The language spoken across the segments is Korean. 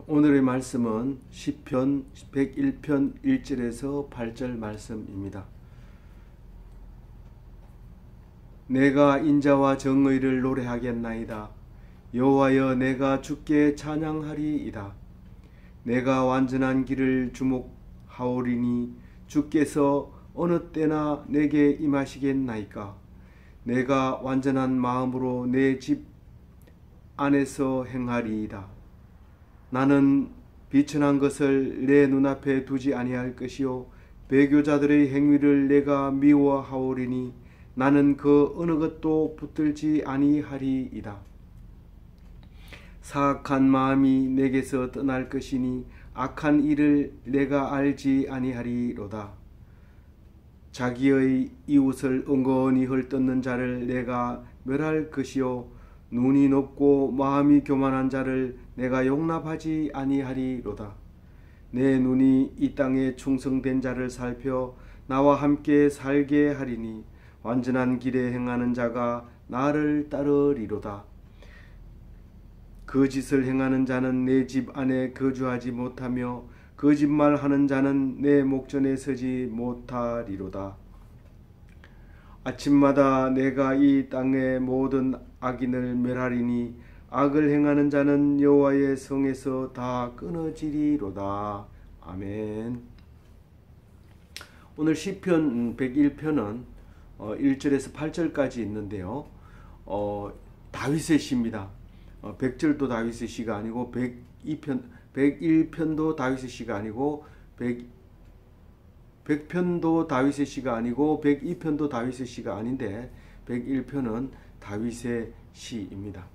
오늘의 말씀은 시편 101편 1절에서 8절 말씀입니다. 내가 인자와 정의를 노래하겠나이다. 여호와여, 내가 주께 찬양하리이다. 내가 완전한 길을 주목하오리니 주께서 어느 때나 내게 임하시겠나이까. 내가 완전한 마음으로 내 집 안에서 행하리이다. 나는 비천한 것을 내 눈앞에 두지 아니할 것이요 배교자들의 행위를 내가 미워하오리니 나는 그 어느 것도 붙들지 아니하리이다. 사악한 마음이 내게서 떠날 것이니 악한 일을 내가 알지 아니하리로다. 자기의 이웃을 은근히 헐뜯는 자를 내가 멸할 것이요 눈이 높고 마음이 교만한 자를 내가 용납하지 아니하리로다. 내 눈이 이 땅에 충성된 자를 살펴 나와 함께 살게 하리니 완전한 길에 행하는 자가 나를 따르리로다. 거짓을 행하는 자는 내 집 안에 거주하지 못하며 거짓말하는 자는 내 목전에 서지 못하리로다. 아침마다 내가 이 땅의 모든 악인을 멸하리니 악을 행하는 자는 여호와의 성에서 다 끊어지리로다. 아멘. 오늘 시편 101편은 1절에서 8절까지 있는데요. 다윗의 시입니다. 100절도 다윗의 시가 아니고 101편도 다윗의 시가 아니고 100편도 다윗의 시가 아니고 102편도 다윗의 시가 아닌데 101편은 다윗의 시입니다.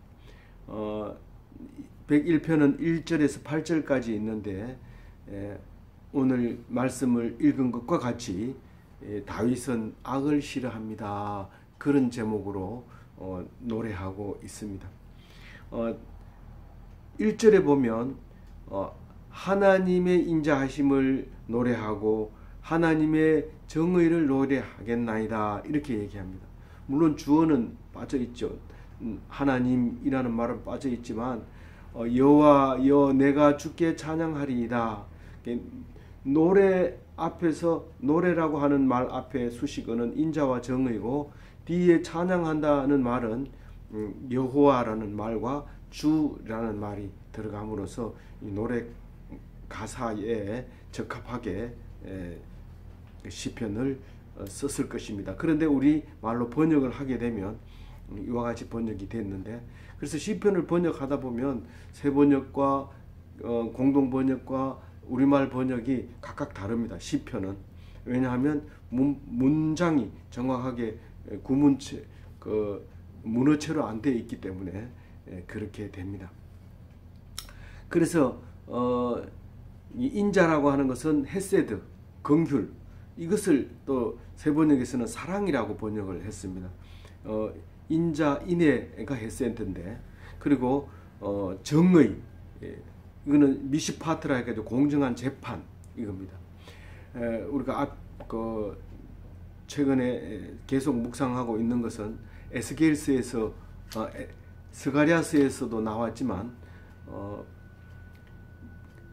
101편은 1절에서 8절까지 있는데 오늘 말씀을 읽은 것과 같이 다윗은 악을 싫어합니다. 그런 제목으로 노래하고 있습니다. 1절에 보면 하나님의 인자하심을 노래하고 하나님의 정의를 노래하겠나이다 이렇게 얘기합니다. 물론 주어는 빠져 있죠. 하나님이라는 말은 빠져 있지만 여호와여 내가 주께 찬양하리이다. 노래 앞에서 노래라고 하는 말 앞에 수식어는 인자와 정의고 뒤에 찬양한다는 말은 여호와라는 말과 주라는 말이 들어감으로써 이 노래 가사에 적합하게 시편을 썼을 것입니다. 그런데 우리 말로 번역을 하게 되면 이와 같이 번역이 됐는데, 그래서 시편을 번역하다 보면 새 번역과 공동 번역과 우리말 번역이 각각 다릅니다. 시편은 왜냐하면 문장이 정확하게 구문체 문어체로 안 되어 있기 때문에 그렇게 됩니다. 그래서 이 인자라고 하는 것은 헤세드, 긍휼, 이것을 또 새 번역에서는 사랑이라고 번역을 했습니다. 인자, 인애가 헤세드인데, 그리고 정의, 이거는 미시파트라 해가지고 공정한 재판 이겁니다. 우리가 최근에 계속 묵상하고 있는 것은 에스겔서에서 스가랴서에서도 나왔지만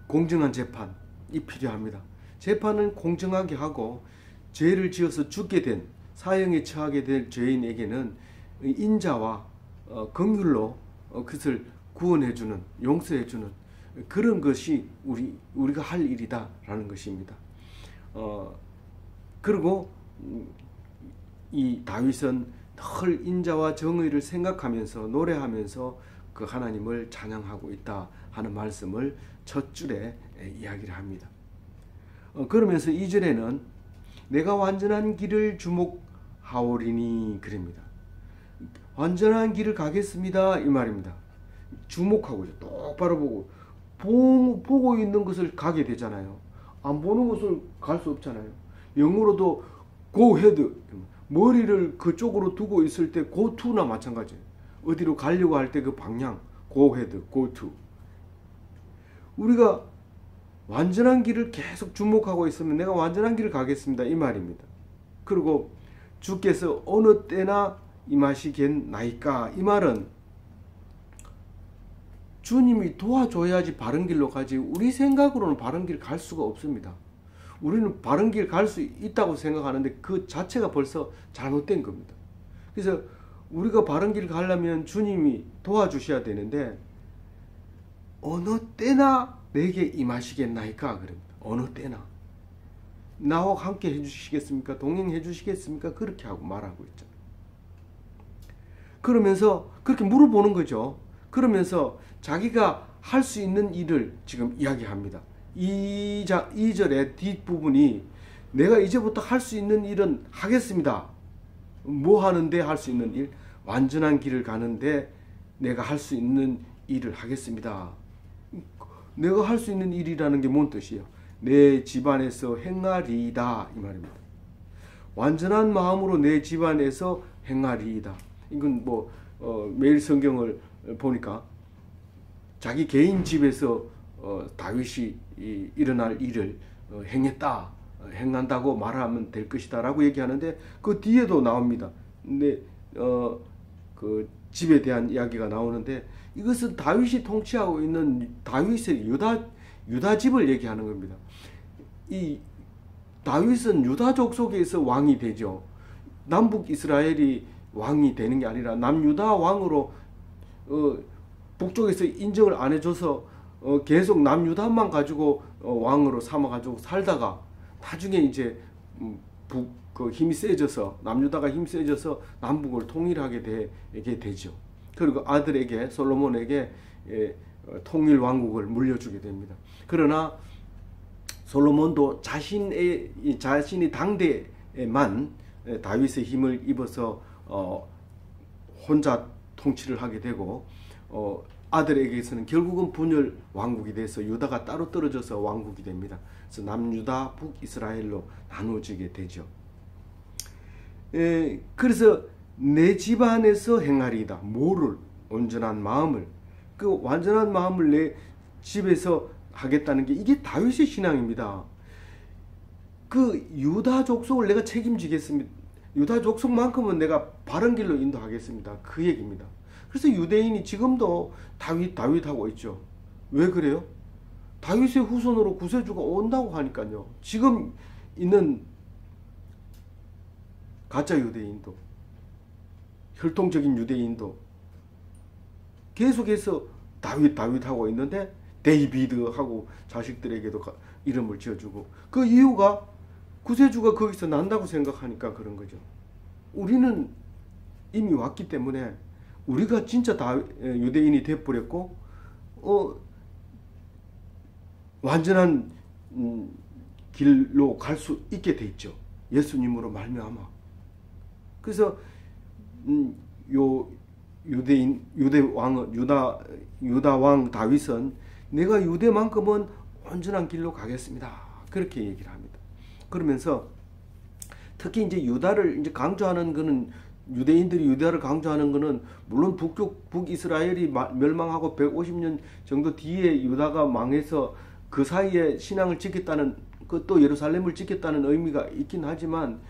공정한 재판이 필요합니다. 재판은 공정하게 하고 죄를 지어서 죽게 된 사형에 처하게 될 죄인에게는 인자와 긍휼로 그것을 구원해주는, 용서해주는 그런 것이 우리가 할 일이다라는 것입니다. 그리고 이 다윗은 늘 인자와 정의를 생각하면서 노래하면서 그 하나님을 찬양하고 있다 하는 말씀을 첫 줄에 이야기를 합니다. 그러면서 2절에는 내가 완전한 길을 주목하오리니 그럽니다. 완전한 길을 가겠습니다 이 말입니다. 주목하고 똑바로 보고 있는 것을 가게 되잖아요. 안 보는 것을 갈 수 없잖아요. 영어로도 go ahead, 머리를 그쪽으로 두고 있을 때 go to나 마찬가지예요. 어디로 가려고 할 때 그 방향 go ahead, go to. 우리가 완전한 길을 계속 주목하고 있으면 내가 완전한 길을 가겠습니다 이 말입니다. 그리고 주께서 어느 때나 임하시겠나이까, 이 말은 주님이 도와줘야지 바른 길로 가지 우리 생각으로는 바른 길 갈 수가 없습니다. 우리는 바른 길 갈 수 있다고 생각하는데 그 자체가 벌써 잘못된 겁니다. 그래서 우리가 바른 길 가려면 주님이 도와주셔야 되는데 어느 때나 내게 임하시겠나이까 그럽니다. 어느 때나 나와 함께 해주시겠습니까? 동행해 주시겠습니까? 그렇게 하고 말하고 있잖아요. 그러면서 그렇게 물어보는 거죠. 그러면서 자기가 할 수 있는 일을 지금 이야기합니다. 2절의 뒷부분이 내가 이제부터 할 수 있는 일은 하겠습니다. 뭐 하는데 할 수 있는 일? 완전한 길을 가는데 내가 할 수 있는 일을 하겠습니다. 내가 할 수 있는 일이라는 게 뭔 뜻이에요? 내 집안에서 행하리이다 이 말입니다. 완전한 마음으로 내 집안에서 행하리이다. 이건 뭐 매일 성경을 보니까 자기 개인 집에서 다윗이 일어날 일을 행한다고 말하면 될 것이다 라고 얘기하는데 그 뒤에도 나옵니다. 근데 그 집에 대한 이야기가 나오는데 이것은 다윗이 통치하고 있는 다윗의 유다 집을 얘기하는 겁니다. 이 다윗은 유다족 속에서 왕이 되죠. 남북 이스라엘이 왕이 되는 게 아니라 남유다 왕으로 북쪽에서 인정을 안 해줘서 계속 남유다만 가지고 왕으로 삼아가지고 살다가 나중에 이제 그 힘이 세져서 남유다가 힘이 세져서 남북을 통일하게 되게 되죠. 그리고 아들에게 솔로몬에게 통일 왕국을 물려주게 됩니다. 그러나 솔로몬도 자신이 당대에만 다윗의 힘을 입어서 혼자 통치를 하게 되고 아들에게서는 결국은 분열 왕국이 돼서 유다가 따로 떨어져서 왕국이 됩니다. 그래서 남유다 북이스라엘로 나누어지게 되죠. 그래서 내 집안에서 행하리이다. 뭐를? 온전한 마음을. 그 완전한 마음을 내 집에서 하겠다는 게 이게 다윗의 신앙입니다. 그 유다 족속을 내가 책임지겠습니다. 유다 족속만큼은 내가 바른 길로 인도하겠습니다. 그 얘기입니다. 그래서 유대인이 지금도 다윗하고 있죠. 왜 그래요? 다윗의 후손으로 구세주가 온다고 하니까요. 지금 있는 가짜 유대인도 혈통적인 유대인도 계속해서 다윗하고 있는데 데이비드하고 자식들에게도 이름을 지어주고 그 이유가 구세주가 거기서 난다고 생각하니까 그런 거죠. 우리는 이미 왔기 때문에 우리가 진짜 유대인이 돼버렸고 완전한 길로 갈 수 있게 돼 있죠. 예수님으로 말미암아. 그래서 유다 왕 다윗은 내가 유대만큼은 온전한 길로 가겠습니다. 그렇게 얘기를 합니다. 그러면서 특히 이제 유다를 이제 강조하는 거는 유대인들이 유다를 강조하는 거는 물론 북이스라엘이 멸망하고 150년 정도 뒤에 유다가 망해서 그 사이에 신앙을 지켰다는 또 예루살렘을 지켰다는 의미가 있긴 하지만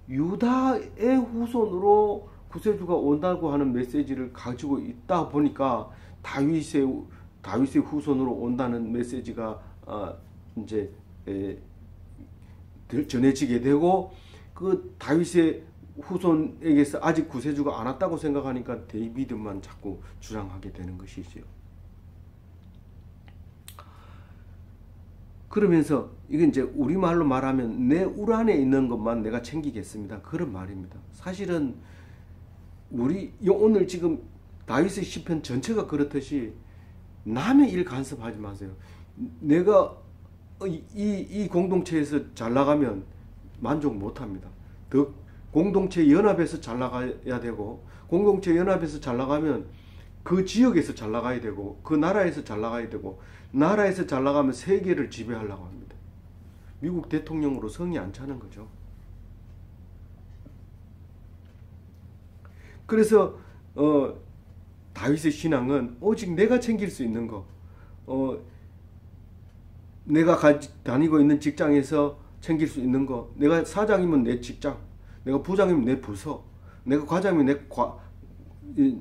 유다의 후손으로 구세주가 온다고 하는 메시지를 가지고 있다 보니까 다윗의 후손으로 온다는 메시지가 이제 전해지게 되고 그 다윗의 후손에게서 아직 구세주가 안 왔다고 생각하니까 데이비드만 자꾸 주장하게 되는 것이지요. 그러면서 이건 이제 우리말로 말하면 내 울 안에 있는 것만 내가 챙기겠습니다. 그런 말입니다. 사실은 오늘 지금 다윗의 시편 전체가 그렇듯이 남의 일 간섭하지 마세요. 내가 이 공동체에서 잘 나가면 만족 못합니다. 더 공동체 연합에서 잘 나가야 되고 공동체 연합에서 잘 나가면 그 지역에서 잘 나가야 되고 그 나라에서 잘 나가야 되고 나라에서 잘 나가면 세계를 지배하려고 합니다. 미국 대통령으로 성이 안 차는 거죠. 그래서 다윗의 신앙은 오직 내가 챙길 수 있는 거, 내가 다니고 있는 직장에서 챙길 수 있는 거, 내가 사장이면 내 직장, 내가 부장이면 내 부서, 내가 과장이면 내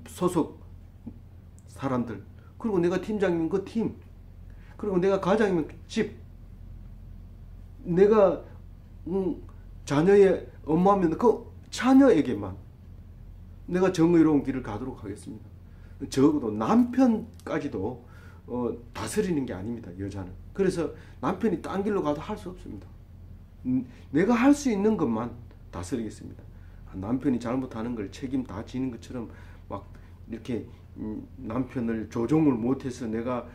소속 사람들, 그리고 내가 팀장이면 그 팀, 그리고 내가 가장이면 집, 내가 자녀의 엄마면 그 자녀에게만 내가 정의로운 길을 가도록 하겠습니다. 적어도 남편까지도 다스리는 게 아닙니다. 여자는. 그래서 남편이 딴 길로 가도 할 수 없습니다. 내가 할 수 있는 것만 다스리겠습니다. 남편이 잘못하는 걸 책임 다 지는 것처럼 막 이렇게 남편을 조종을 못해서 내가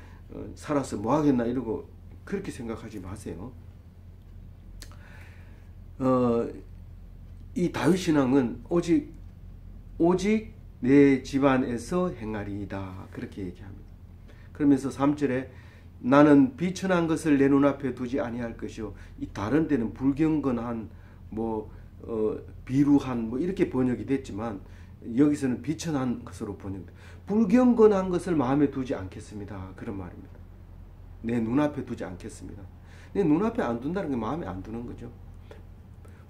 살아서 뭐 하겠나 이러고 그렇게 생각하지 마세요. 이 다윗 신앙은 오직 내 집안에서 행하리이다 그렇게 얘기합니다. 그러면서 3절에 나는 비천한 것을 내 눈앞에 두지 아니할 것이요. 이 다른 데는 불경건한 비루한 이렇게 번역이 됐지만 여기서는 비천한 것으로 번역돼. 불경건한 것을 마음에 두지 않겠습니다. 그런 말입니다. 내 눈앞에 두지 않겠습니다. 내 눈앞에 안 둔다는 게 마음에 안 드는 거죠.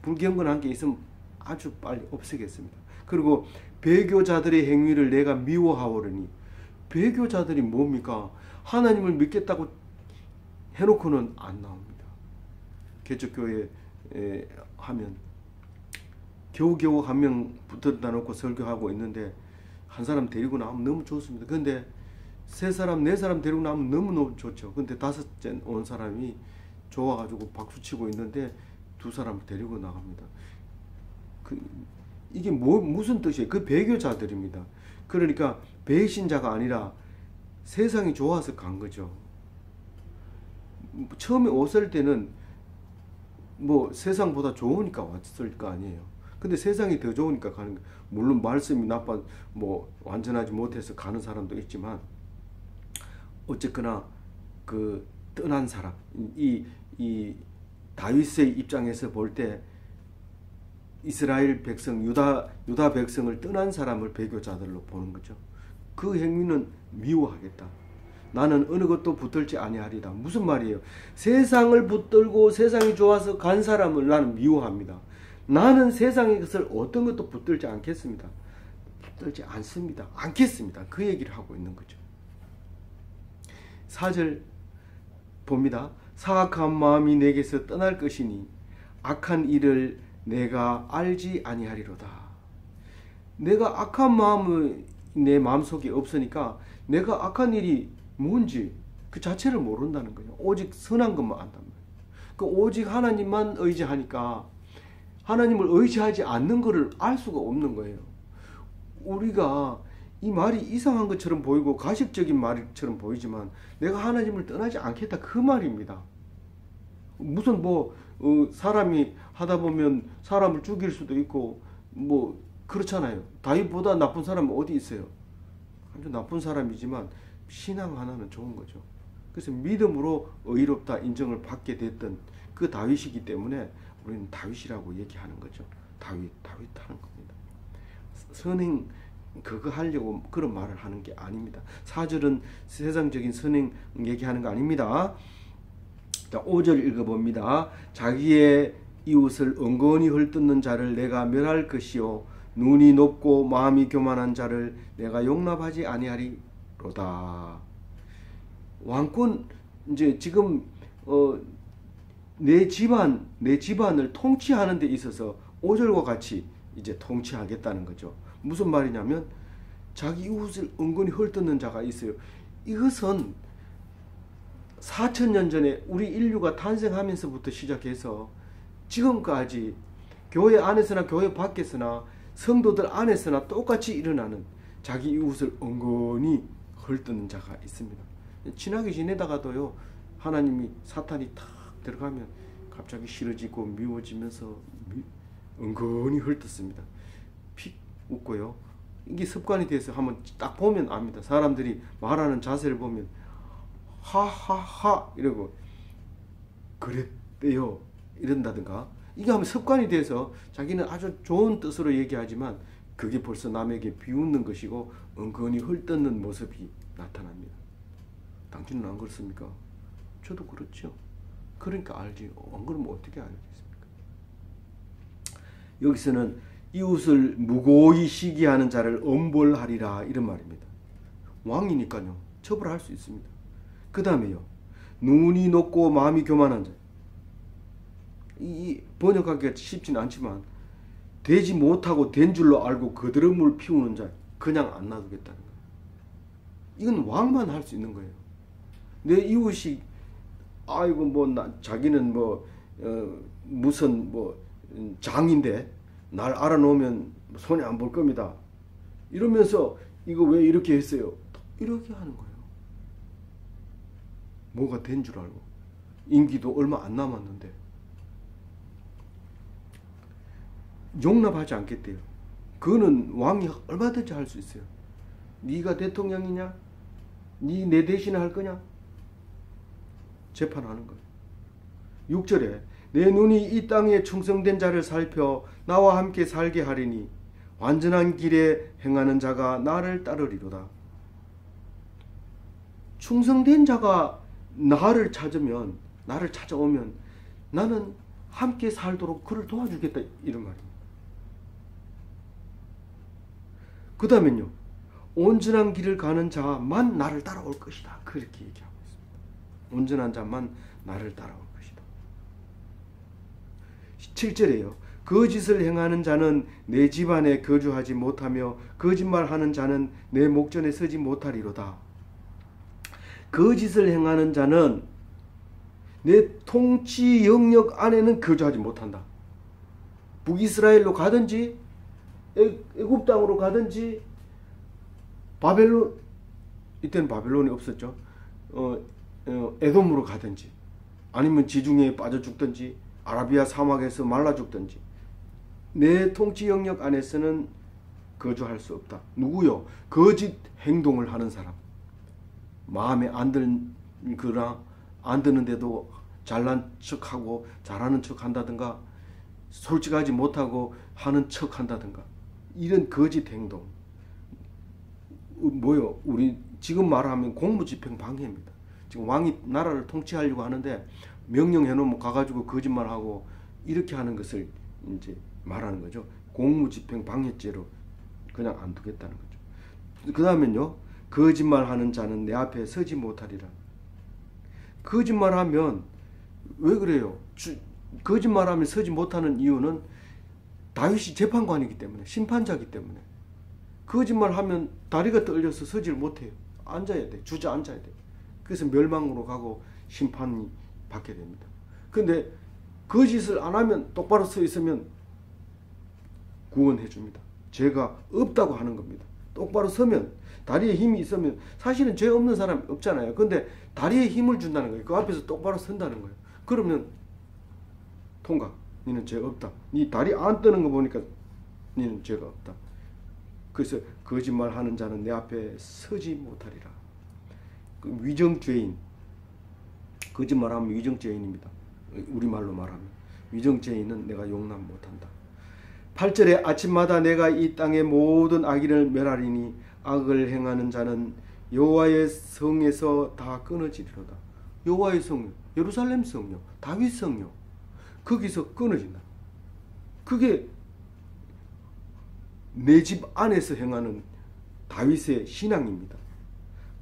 불경건한 게 있으면 아주 빨리 없애겠습니다. 그리고 배교자들의 행위를 내가 미워하오르니, 배교자들이 뭡니까? 하나님을 믿겠다고 해놓고는 안 나옵니다. 개척교회 하면 겨우겨우 한 명 붙들다 놓고 설교하고 있는데 한 사람 데리고 나오면 너무 좋습니다. 근데 세 사람, 네 사람 데리고 나오면 너무너무 좋죠. 근데 다섯째 온 사람이 좋아가지고 박수치고 있는데 두 사람 데리고 나갑니다. 이게 무슨 뜻이에요? 그 배교자들입니다. 그러니까 배신자가 아니라 세상이 좋아서 간 거죠. 처음에 왔을 때는 세상보다 좋으니까 왔을 거 아니에요. 근데 세상이 더 좋으니까 가는 거예요. 물론 말씀이 나빠 완전하지 못해서 가는 사람도 있지만 어쨌거나 그 떠난 사람, 이 다윗의 입장에서 볼 때 이스라엘 백성, 유다 백성을 떠난 사람을 배교자들로 보는 거죠. 그 행위는 미워하겠다. 나는 어느 것도 붙들지 아니하리다. 무슨 말이에요? 세상을 붙들고 세상이 좋아서 간 사람을 나는 미워합니다. 나는 세상의 것을 어떤 것도 붙들지 않겠습니다. 붙들지 않습니다. 않겠습니다. 그 얘기를 하고 있는 거죠. 4절 봅니다. 사악한 마음이 내게서 떠날 것이니 악한 일을 내가 알지 아니하리로다. 내가 악한 마음을 내 마음속에 없으니까 내가 악한 일이 뭔지 그 자체를 모른다는 거예요. 오직 선한 것만 안단 말이에요. 그 오직 하나님만 의지하니까 하나님을 의지하지 않는 것을 알 수가 없는 거예요. 우리가 이 말이 이상한 것처럼 보이고 가식적인 말처럼 보이지만 내가 하나님을 떠나지 않겠다 그 말입니다. 무슨 사람이 하다 보면 사람을 죽일 수도 있고 그렇잖아요. 다윗보다 나쁜 사람은 어디 있어요? 아주 나쁜 사람이지만 신앙 하나는 좋은 거죠. 그래서 믿음으로 의롭다 인정을 받게 됐던 그 다윗이기 때문에 우리는 다윗이라고 얘기하는 거죠. 다윗 하는 겁니다. 선행 그거 하려고 그런 말을 하는 게 아닙니다. 4절은 세상적인 선행 얘기하는 거 아닙니다. 자, 5절 읽어봅니다. 자기의 이웃을 은근히 헐뜯는 자를 내가 멸할 것이요 눈이 높고 마음이 교만한 자를 내가 용납하지 아니하리로다. 왕권 이제 지금 내 집안을 통치하는 데 있어서 5절과 같이 이제 통치하겠다는 거죠. 무슨 말이냐면 자기 이웃을 은근히 헐뜯는 자가 있어요. 이것은 4,000년 전에 우리 인류가 탄생하면서부터 시작해서 지금까지 교회 안에서나 교회 밖에서나 성도들 안에서나 똑같이 일어나는 자기 이웃을 은근히 헐뜯는 자가 있습니다. 친하게 지내다가도요 하나님이 사탄이 탁 들어가면 갑자기 싫어지고 미워지면서 은근히 헐뜯습니다. 픽 웃고요. 이게 습관이 돼서 한번 딱 보면 압니다. 사람들이 말하는 자세를 보면 하하하 이러고 그랬대요 이런다든가 이게 하면 습관이 돼서 자기는 아주 좋은 뜻으로 얘기하지만 그게 벌써 남에게 비웃는 것이고 은근히 헐뜯는 모습이 나타납니다. 당신은 안 그렇습니까? 저도 그렇죠. 그러니까 알지. 안 그러면 어떻게 알겠습니까? 여기서는 이웃을 무고히 시기하는 자를 엄벌하리라 이런 말입니다. 왕이니까요. 처벌할 수 있습니다. 그 다음에요. 눈이 높고 마음이 교만한 자. 이 번역하기가 쉽지는 않지만 되지 못하고 된 줄로 알고 거드름을 피우는 자 그냥 안 놔두겠다는 거예요. 이건 왕만 할 수 있는 거예요. 내 이웃이 아이고 뭐 자기는 뭐 무슨 뭐 장인데 날 알아놓으면 손해 안 볼 겁니다. 이러면서 이거 왜 이렇게 했어요? 이렇게 하는 거예요. 뭐가 된 줄 알고. 임기도 얼마 안 남았는데 용납하지 않겠대요. 그거는 왕이 얼마든지 할 수 있어요. 네가 대통령이냐? 내 대신에 할 거냐? 재판하는 거예요. 6절에 내 눈이 이 땅에 충성된 자를 살펴 나와 함께 살게 하리니 완전한 길에 행하는 자가 나를 따르리로다. 충성된 자가 나를 찾아오면 나는 함께 살도록 그를 도와주겠다 이런 말입니다. 그 다음엔요. 온전한 길을 가는 자만 나를 따라올 것이다. 그렇게 얘기하고 있습니다. 온전한 자만 나를 따라올 것이다. 7절에요. 거짓을 행하는 자는 내 집안에 거주하지 못하며 거짓말하는 자는 내 목전에 서지 못하리로다. 거짓을 행하는 자는 내 통치 영역 안에는 거주하지 못한다. 북이스라엘로 가든지 애굽 땅으로 가든지 바벨론, 이때는 바벨론이 없었죠. 에돔으로 가든지 아니면 지중해에 빠져 죽든지 아라비아 사막에서 말라 죽든지 내 통치 영역 안에서는 거주할 수 없다. 누구요? 거짓 행동을 하는 사람. 마음에 안 드는데도 잘난 척하고 잘하는 척 한다든가 솔직하지 못하고 하는 척 한다든가 이런 거짓 행동. 뭐요? 우리 지금 말하면 공무집행 방해입니다. 지금 왕이 나라를 통치하려고 하는데 명령해 놓으면 가가지고 거짓말하고 이렇게 하는 것을 이제 말하는 거죠. 공무집행 방해죄로 그냥 안 두겠다는 거죠. 그 다음엔요. 거짓말하는 자는 내 앞에 서지 못하리라. 거짓말하면 왜 그래요? 거짓말하면 서지 못하는 이유는 다윗이 재판관이기 때문에, 심판자이기 때문에. 거짓말하면 다리가 떨려서 서지를 못해요. 앉아야 돼. 주저앉아야 돼. 그래서 멸망으로 가고 심판이 받게 됩니다. 근데 거짓을 안 하면 똑바로 서 있으면 구원해 줍니다. 죄가 없다고 하는 겁니다. 똑바로 서면 다리에 힘이 있으면 사실은 죄 없는 사람이 없잖아요. 근데 다리에 힘을 준다는 거예요. 그 앞에서 똑바로 선다는 거예요. 그러면 통과. 너는 죄 없다. 네 다리 안 뜨는 거 보니까 너는 죄가 없다. 그래서 거짓말하는 자는 내 앞에 서지 못하리라. 그 위정죄인. 거짓말하면 위정죄인입니다. 우리말로 말하면. 위정죄인은 내가 용납 못한다. 8절에 아침마다 내가 이 땅의 모든 악인을 멸하리니 악을 행하는 자는 여호와의 성에서 다 끊어지리로다. 여호와의 성, 예루살렘 성요, 다윗 성요. 거기서 끊어진다. 그게 내 집 안에서 행하는 다윗의 신앙입니다.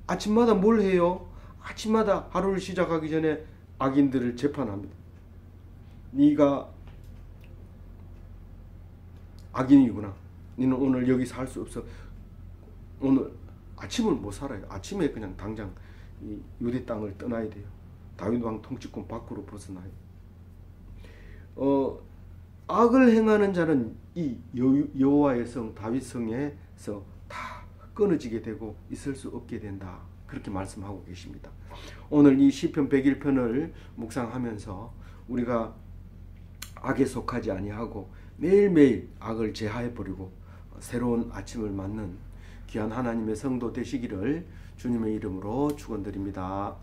아침마다 뭘 해요? 아침마다 하루를 시작하기 전에 악인들을 재판합니다. 네가 악인이구나. 너는 오늘 여기 살 수 없어. 오늘 아침을 못 살아요. 아침에 그냥 당장 이 유대 땅을 떠나야 돼요. 다윗 왕 통치권 밖으로 벗어나요. 악을 행하는 자는 이 여호와의 성 다윗 성에서 다 끊어지게 되고 있을 수 없게 된다. 그렇게 말씀하고 계십니다. 오늘 이 시편 101편을 묵상하면서 우리가 악에 속하지 아니하고 매일매일 악을 제하해 버리고 새로운 아침을 맞는 귀한 하나님의 성도 되시기를 주님의 이름으로 축원드립니다.